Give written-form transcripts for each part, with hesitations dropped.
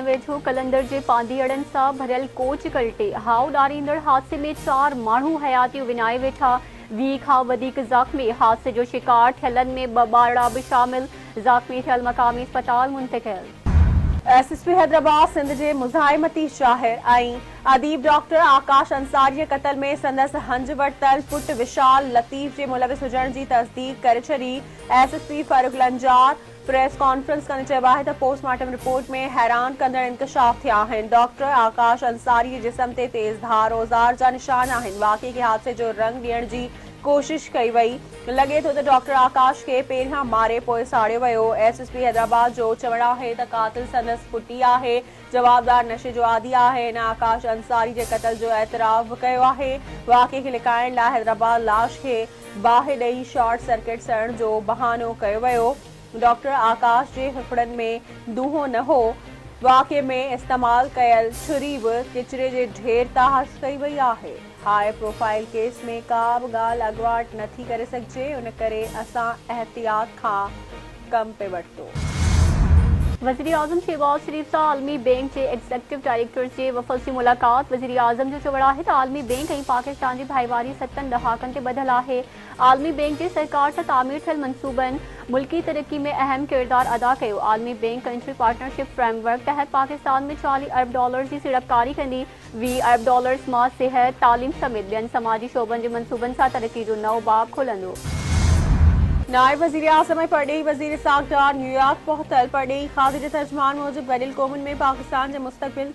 वेझो कलंदर जे पांदी अड़न सां भरियल कोच कल्टे। हाउ ॾारींदड़ हादसे में 4 माण्हू हयातियूं विञाए वेठा। 20 खां वधीक ज़ख़्मी। हादसे जो शिकार थियलनि में 2 ॿारड़ा बि शामिल। ज़ख़्मी थियल मक़ामी अस्पताल मुंतक़िल। एसएसपी हैदराबाद सिंध जे मुज़ाहिमती शाहिर ऐं अदीब डॉक्टर आकाश अंसारी जे क़त्ल में संदसि हंज वरितल पुट विशाल लतीफ़ जे मुलविस हुजण जी तस्दीक करे छॾी। SSP Farooq Lanjar press conference कंदे चयो आहे त पोस्टमार्टम रिपोर्ट में हैरान कंदड़ इंकशाफ थिया आहिनि। डॉक्टर आकाश अंसारी जे जिस्म ते तेज़ धार औज़ार जा निशान आहिनि। वाक़े खे हादसे जो रंग ॾियण जी कोशिश कई वई। लॻे थो त डॉक्टर आकाश खे पहिरियां मारे पोइ साड़ियो वियो। एसएसपी हैदराबाद जो चवणु आहे त कातिल संदसि पुटी आहे। जवाबदार नशे जो आदी आहे। हिन आकाश अंसारी जे क़त्ल जो एतराफ़ कयो आहे। वाक़े खे लिकाइण लाइ हैदराबाद लाश खे बाहि ॾेई शॉर्ट सर्किट सड़ण जो बहानो कयो वियो। डॉक्टर आकाश जे फेफड़नि में दूंहों न हो। वाक़े में इस्तेमाल कयल छुरी बि किचिरे जे ढेर तहास कई वई आहे। हाई प्रोफाइल केस में का बि ॻाल्हि अॻुवाट नथी करे सघिजे, उन करे असां एहतियात खां कम पे वरितो। वज़ीर आज़म शहबाज शरीफ सां आलमी बैंक के एग्जीक्यूटिव डायरेक्टर जे वफ़द जी मुलाक़ात। वज़ीर आज़म जो चवणु आहे त आलमी बैंक ऐं पाकिस्तान जी भाईवारी 7 ॾहाकनि ते ॿधल आहे। आलमी बैंक जे सरकार सां तामीर थियल मनसूबनि मुल्की तरक्की में अहम किरदार अदा कयो। आलमी बैंक कंट्री पार्टनरशिप फ्रेमवर्क तहत पाकिस्तान में $40 अरब जी सीड़पकारी कंदी। $20 अरब मां सिहत तालीम समेत ॿियनि समाजी शोबनि जे मनसूबनि सां तरक्की जो नओं बाब खोलंदो। नायब वज़ीर आज़म ऐं परॾेही वज़ीर सागदार न्यूयॉर्क पहुतल। परॾेही खाते जे तर्जुमान मूजिब गॾियल क़ौमुनि में पाकिस्तान जे मुस्तक़बिल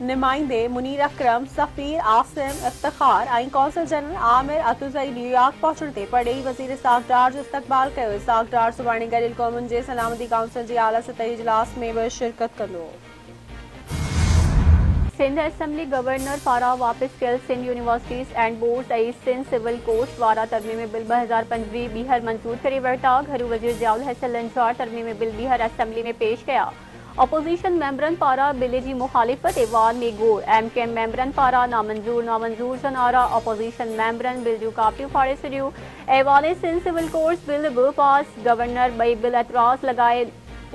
नुमाइंदे मुनीर अकरम, सफ़ीर आसिम इफ्तिखार ऐं कौंसल जनरल आमिर अतुज़ई न्यूयॉर्क पहुचण ते परॾेही वज़ीर सागदार जो इस्तक़बाल कयो। सागदार सुभाणे गॾियल क़ौमुनि जे सलामती काउंसिल जी आला सतही इजलास में बि शिरकत कंदो। सिंध असेंबली गवर्नर पारां वापस कयल सिंध यूनिवर्सिटीज़ एंड बोर्ड्स ऐं सिंध सिविल कोड वारा तरमीमी बिल 2025 ॿीहर मंज़ूर करे वरिता। घरू वज़ीर ज़ियाउल हसन लंजार तरमीमी बिल ॿीहर असेंबली में पेश कया। अपोज़िशन मेंबरनि पारां बिल जी मुख़ालिफ़त ऐवान में गोर। एमकेएम मेंबरनि पारां नामंज़ूर जा नारा। अपोज़िशन मेंबरनि बिल जूं कापियूं फाड़े छॾियूं। ऐवान सिंध सिविल कोड्स बिल बि पास। गवर्नर ॿई बिल एतराज़ लॻाए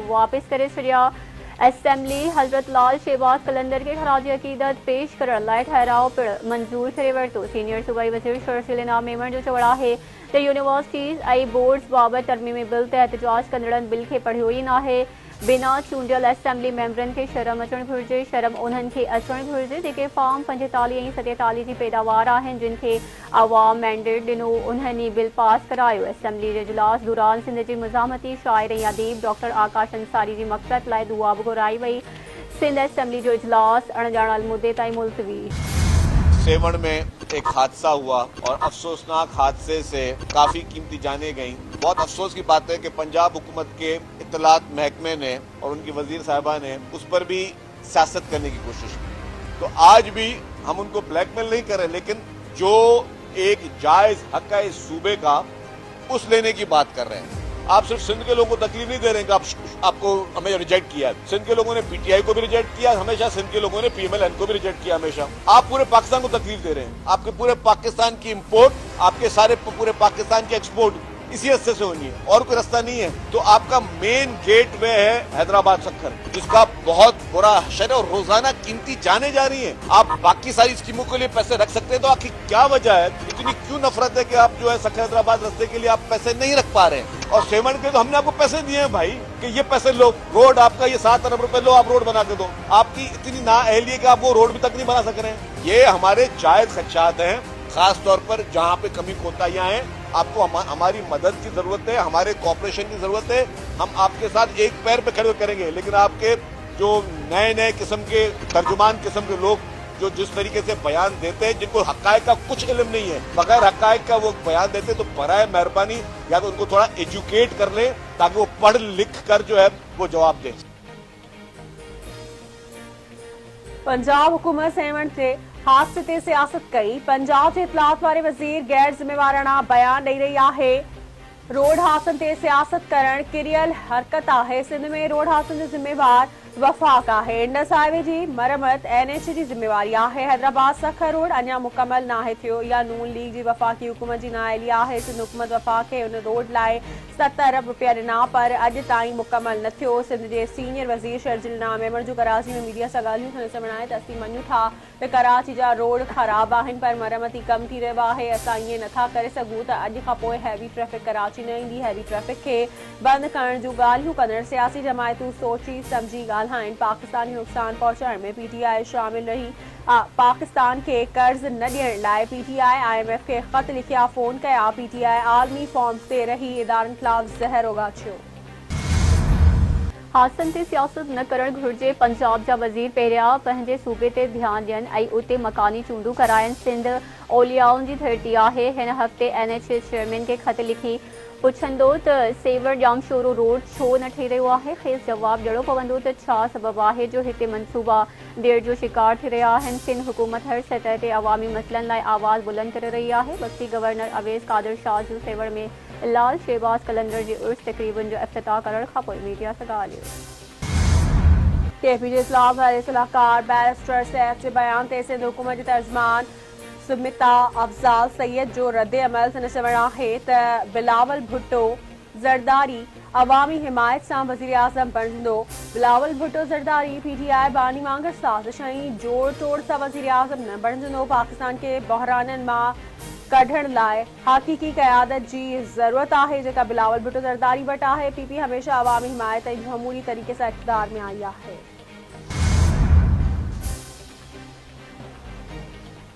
वापस करे छॾिया। असेंबली हज़रत लाल शहबाज कलंदर के ख़राज अक़ीदत पेश करण लाइ ठहराव पिणु मंज़ूर करे वरितो। सीनियर सूबाई वज़ीर शरशील इनाम मेमण जो चवणु आहे त यूनिवर्सिटीज़ ऐं बोर्ड्स बाबति तरमीमी बिल ते एहतिजाज कंदड़नि बिल खे पढ़ियो ई नाहे। बिना चूंडियल असेंबली मेंबरनि खे शर्म अचणु घुरिजे। शर्म उन्हनि खे अचणु घुरिजे जेके फॉर्म 45 ऐं 47 जी पैदावार आहिनि, जिन खे अवाम मैंडेट ॾिनो। उन्हनि बिल पास करायो। असेंबली जे इजलास दौरान सिंध जे मुज़ाहिमती शाइर ऐं अदीब डॉक्टर आकाश अंसारी जी मक़सद लाइ दुआ बि घुराई वई। सिंध असेंबली जो इजलास अणॼाणल मुद्दे ताईं मुलतवी। सेवण में एक हादसा हुआ और अफसोसनाक हादसे से काफी कीमती जानें गईं। बहुत अफसोस की बात है कि पंजाब हुकूमत के इत्तलात महकमे ने और उनकी वजीर साहिबा ने उस पर भी सियासत करने की कोशिश की। तो आज भी हम उनको ब्लैकमेल नहीं कर रहे, लेकिन जो एक जायज हक है इस सूबे का उस लेने की बात कर रहे हैं। आप सिर्फ सिंध के लोगों को तकलीफ नहीं दे रहे हैं कि आपको हमें रिजेक्ट किया। सिंध के लोगों ने पीटीआई को भी रिजेक्ट किया हमेशा, सिंध के लोगों ने पीएमएलएन को भी रिजेक्ट किया हमेशा। आप पूरे पाकिस्तान को तकलीफ दे रहे हैं। आपके पूरे पाकिस्तान की इंपोर्ट, आपके सारे पूरे पाकिस्तान की एक्सपोर्ट इसी हिस्से से होनी है और कोई रास्ता नहीं है। तो आपका मेन गेट वे है हैदराबाद सक्खर, जिसका बहुत बुरा हशर है और रोजाना कीमती जाने जा रही हैं। आप बाकी सारी स्कीमों के लिए पैसे रख सकते हैं, तो आखिर क्या वजह है, इतनी क्यों नफरत है कि आप जो है सक्खर हैदराबाद रास्ते के लिए आप पैसे नहीं रख पा रहे हैं। और सेवन के तो हमने आपको पैसे दिए हैं भाई कि ये पैसे लो, रोड आपका ये 7 अरब रुपए लो, आप रोड बना के दो। आपकी इतनी नाअहली है कि आप वो रोड भी तक नहीं बना सक रहे हैं। ये हमारे जायज खदशात हैं, खास तौर पर जहाँ पे कमी कोताहियां हैं। आपको हमारी मदद की जरूरत है, हमारे कॉपरेशन की जरूरत है। हम आपके साथ एक पैर पे खड़े करेंगे, लेकिन आपके जो नए किस्म के तर्जुमान किस्म के लोग जो जिस तरीके से बयान देते हैं, जिनको हकायक का कुछ इल्म नहीं है, बगैर हकायक का वो बयान देते, तो बराए मेहरबानी या तो उनको थोड़ा एजुकेट कर ले ताकि वो पढ़ लिख कर जो है वो जवाब दे। पंजाब हुकूमत सेवण से हादसे ते सियासत कई। पंजाब जे इतलात वारे वज़ीर गैर ज़िम्मेवाराना बयान ॾेई रही आहे। रोड हादसनि ते सियासत करण किरियल हरकत आहे। सिंध में रोड हादसनि जो ज़िम्मेवार वफ़ाक़ आहे। इंडस हाईवे जी मरमत NH जी ज़िम्मेवारी आहे। हैदराबाद सखर रोड अञा मुकमल नाहे थियो। या नून लीग जी वफ़ाक़ी हुकूमत जी नाअहली आहे। सिंध हुकूमत वफ़ाक़ खे उन रोड लाइ 7 अरब रुपया ॾिना पर अॼु ताईं मुकमल न थियो। सिंध जे सीनियर वज़ीर शर्जिल नाम मेमण जो कराची में मीडिया सां ॻाल्हियूं थियण सां बणाए त असीं मञूं था त कराची जा रोड ख़राब आहिनि पर मरमती कम थी रहियो आहे। असां ईअं नथा करे सघूं त अॼु खां पोइ हैवी ट्रैफ़िक कराची न ईंदी। हैवी ट्रैफ़िक खे बंदि करण जूं ॻाल्हियूं कंदड़ सियासी जमायतूं सोची सम्झी ॻाल्हाइनि। पाकिस्तानी नुक़सान पहुचाइण में PTI शामिल रही। पाकिस्तान के कर्ज न ॾियण लाइ PTI IMF खे ख़त लिखिया, फ़ोन कया। PTI आलमी फॉर्म्स ते रही इदारनि ख़िलाफ़ ज़हर उगाचियो। हादसनि ते सियासत न करणु घुरिजे। पंजाब जा वज़ीर पहिरियां पंहिंजे सूबे ते ध्यानु ॾियनि ऐं उते मकानी चूंडूं कराइनि। सिंध औलियाउनि जी धरती आहे। हिन हफ़्ते NH चेयरमैन खे ख़त लिखी पुछंदो त सेवर जामशोरो रोड छो न ठही रहियो आहे। खेसि जवाबु ॾियणो पवंदो त छा सबबु आहे जो हिते मनसूबा देर जो शिकार थी रहिया आहिनि। सिंध हुकूमत हर सतह ते अवामी मसइलनि लाइ आवाज़ बुलंद करे रही आहे। वक्ती गवर्नर अवैस कादिर शाह जो सेवर में लाल शहबाज कलंदर जी उर्स तक़रीबन जो इफ्तिताह करण खां पोइ मीडिया सां ॻाल्हियूं। KP जे इस्लाम वारे सलाहकार बैरिस्टर सैफ जे बयान ते सिंध हुकूमत जे तर्जुमान सुमिता अफ़ज़ाल सैयद जो रद्द अमल थियण सां आहे त बिलावल भुट्टो ज़रदारी अवामी हिमायत सां वज़ीर आज़म बणिजंदो। बिलावल भुट्टो ज़रदारी PTI बानी वांगुरु साज़िश ऐं जोड़ तोड़ सां वज़ीर आज़म न बणिजंदो। पाकिस्तान खे बहराननि मां कढण लाइ हक़ीक़ी क़यादत जी ज़रूरत आहे जेका बिलावल भुट्टो ज़रदारी वटि आहे। PP हमेशह अवामी हिमायत ऐं जमहूरी तरीक़े सां इक़्तिदार में आई आहे।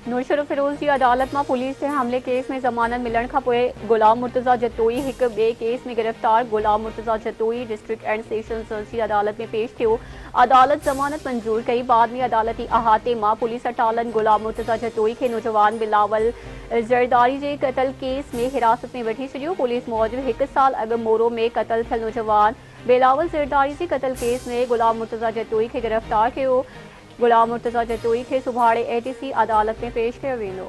नूरशरो फिरोज़ जी अदालत में पुलिस से हमले केस में ज़मानत मिलण खां पोइ गुलाम मुर्तज़ा जतोई हिक ॿिए केस में गिरफ़्तार। Ghulam Murtaza Jatoi district and session जज की अदालत में पेश थियो। अदालत ज़मानत मंजूर कई। बाद में अदालती अहाते मां पुलिस अटालन गुलाम मुर्तज़ा जतोई के नौजवान बिलावल ज़रदारी जे क़त्ल केस में हिरासत में वठी छॾियो। पुलिस मूजिब 1 साल अॻु मोरो में क़त्ल थियल नौजवान बिलावल ज़रदारी जे क़त्ल केस में गुलाम मुर्तज़ा जतोई के गिरफ़्तार कयो। गुलाम मुर्तज़ा जतोई के सुभाणे ATC अदालत में पेश कयो वेंदो।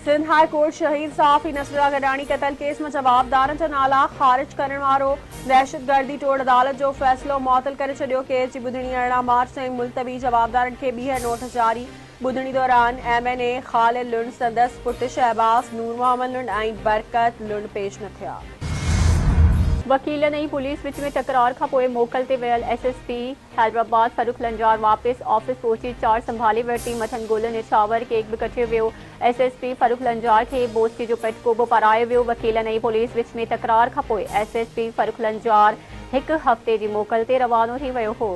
सिंध हाई कोर्ट शहीद सहाफ़ी नसरुल्लाह गडानी क़त्ल केस में जवाबदारनि जा नाला ख़ारिज करण वारो दहशतगर्दी टोड़ अदालत जो फ़ैसिलो मुअतल करे छॾियो। केस जी ॿुधणी 18 मार्च ताईं मुलतवी। जवाबदारनि खे ॿीहर नोटिस जारी। ॿुधणी दौरान MNA ख़ालिद लुंड, संदसि पुटु शहबाज़, नूर मोहम्मद लुंड ऐं बरकत लुंड पेश न थिया। वकीलनि ऐं पुलिस विच में तकरार खां पोइ मोकल ते वियल SSP हैदराबाद फ़ारूक लंजार वापसि ऑफिस पहुची चार्ज संभाले वरिती। मथनि गोल निछावर केक बि कटियो वियो। SSP फ़ारूक लंजार खे बोस्ती जो पटको बि पारायो वियो। वकीलनि ऐं पुलिस विच में तकरार खां पोइ SSP फ़ारूक लंजार 1 हफ़्ते जी मोकल ते रवानो थी वियो हो।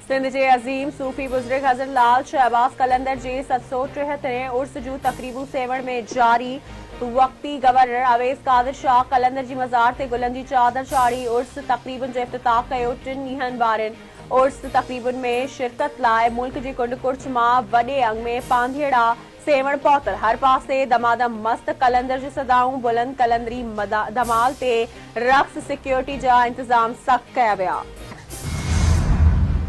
सिंध जे अज़ीम सूफ़ी बुज़ुर्ग हज़रत लाल शहबाज कलंदर जे 773 उर्स जूं तक़रीबूं सेवण में जारी। वक्ती गवर्नर अवैस कादिर शाह कलंदर जी मज़ार ते गुलनि जी चादर चाढ़ी उर्स तक़रीबन जो इफ्तिताह कयो। 3 ॾींहनि वारनि उर्स तक़रीबन में शिरकत लाइ मुल्क जी कुंड कुर्च मां वॾे अंग में पांधेड़ा सेवण पहुतल। हर पासे दमादम मस्त कलंदर जी सदाऊं बुलंद। कलंदरी धमाल ते रक्स सिक्योरिटी जा इंतज़ाम सख़्त कया विया।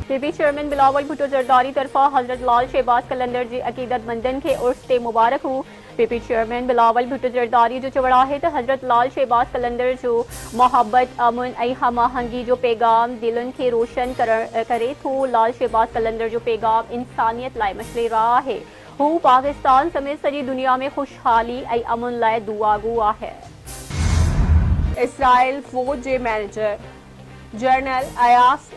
PP चेयरमैन बिलावल भुट्टो ज़रदारी तरफ़ा हज़रत लाल शहबाज कलंदर जी अक़ीदतमंदनि खे उर्स ते मुबारक हो। PP चेयरमैन बिलावल भुट्टो ज़रदारी जो चवणु आहे त हज़रत लाल शहबाज कलंदर जो मोहब्बत, अमन ऐं हमाहंगी जो पैगाम दिलनि खे रोशन करे थो। लाल शहबाज कलंदर जो पैगाम इंसानियत लाइ मशले राह आहे। हू पाकिस्तान समेत सॼी दुनिया में खुशहाली ऐं अमन लाइ दुआगू आहे। इसराइल फ़ौज जे मैनेजर जनरल अयास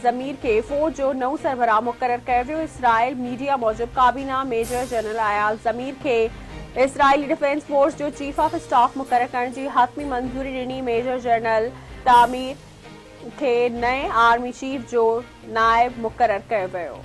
ज़मीर के फ़ौज जो नओं सरबराह मुक़ररु कयो वियो। इसराइल मीडिया मूजिब काबीना मेजर जनरल अयास ज़मीर खे इसराइली डिफेंस फोर्स जो चीफ ऑफ स्टाफ मुक़ररु करण जी हतमी मंजूरी ॾिनी। मेजर जनरल तामीर खे नए आर्मी चीफ जो नायब मुक़ररु कयो वियो।